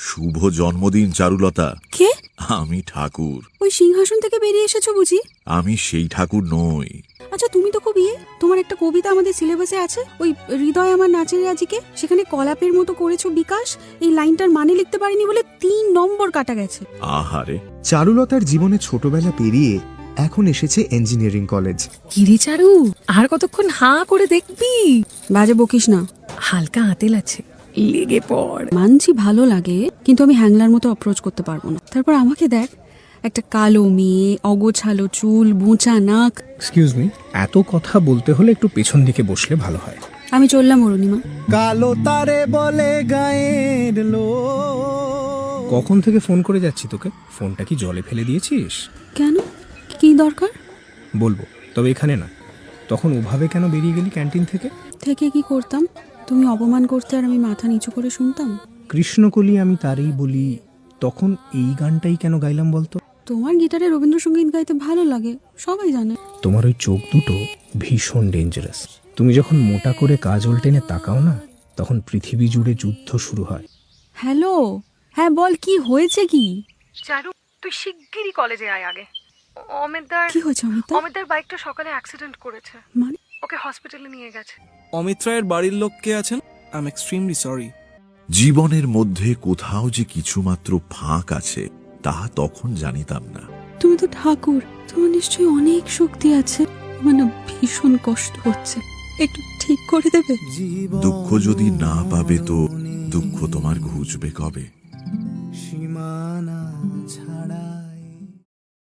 শুভ জন্মদিন চারুলতা। কে? আমি ঠাকুর। ওই সিংহাসন থেকে বেরিয়ে এসেছো বুঝি? আমি সেই ঠাকুর নই। আচ্ছা, তুমি তো খুব তোমার একটা কবিতা আমাদের সিলেবাসে আছে, ওই হৃদয় আমার নাচের রাজিকে, সেখানে কলাপের মতো করেছো বিকাশ। এই লাইনটার মানে লিখতে পারিনি বলে 3 নম্বর কাটা গেছে। আহারে, চারুলতার জীবনে ছোটবেলা পেরিয়ে এখন এসেছে ইঞ্জিনিয়ারিং কলেজ। কিরে চারু, আর কতক্ষণ হাঁ করে দেখবি? বাজে বকিস না। হালকা আতেল আছে, লেগে পড়। মানছি ভালো লাগে, কিন্তু আমি হ্যাংলার মতো অ্যাপ্রোচ করতে পারবো না। তারপর আমাকে দেখ, একটা কালো মেয়ে, অগোছালো চুল, বোঁচা নাক। এক্সকিউজ মি, এত কথা বলতে হলে একটু পেছন দিকে বসলে ভালো হয়। আমি চললাম অরুণিমা। কালো তারে বলে গায়ের লো। কখন থেকে ফোন করে যাচ্ছি তোকে, ফোনটা কি জলে ফেলে দিয়েছিস? কেন, কি দরকার? বলবো, তবে এখানে না। তখন ওভাবে কেন বেরিয়ে গেলি ক্যান্টিন থেকে? থেকে কি করতাম? তুমি অপমান করতে আর আমি মাথা নিচু করে শুনতাম। কৃষ্ণকলি আমি তারই বলি, তখন এই গানটাই কেন গাইলাম বলতো? তোমার গিটারে রবীন্দ্রসঙ্গীত গাইতে ভালো লাগে, সবাই জানে। তোমার ওই চোখ দুটো ভীষণ ডেঞ্জারাস। তুমি যখন মোটা করে কাজল টেনে তাকাও না, তখন পৃথিবী জুড়ে যুদ্ধ শুরু হয়। হ্যালো, হ্যাঁ বল, কি হয়েছে? কি চারু, তুই শিগগিরই কলেজে আয় আগে। অমিতদার কি হয়েছে? অমিতদার বাইকটা সকালে অ্যাক্সিডেন্ট করেছে, মানে ওকে হসপিটালে নিয়ে গেছে। অমিত রায়ের বাড়ির লোক কে আছেন? I am extremely sorry. জীবনের মধ্যে কোথাও যে কিছুমাত্র ফাঁক আছে তা তখন জানিতাম না। তুমি তো ঠাকুর, তোমার নিশ্চয়ই অনেক শক্তি আছে। মানে ভীষণ কষ্ট হচ্ছে, একটু ঠিক করে দেবে? দুঃখ যদি না পাবে তো দুঃখ তোমার ঘুচবে কবে? সীমানা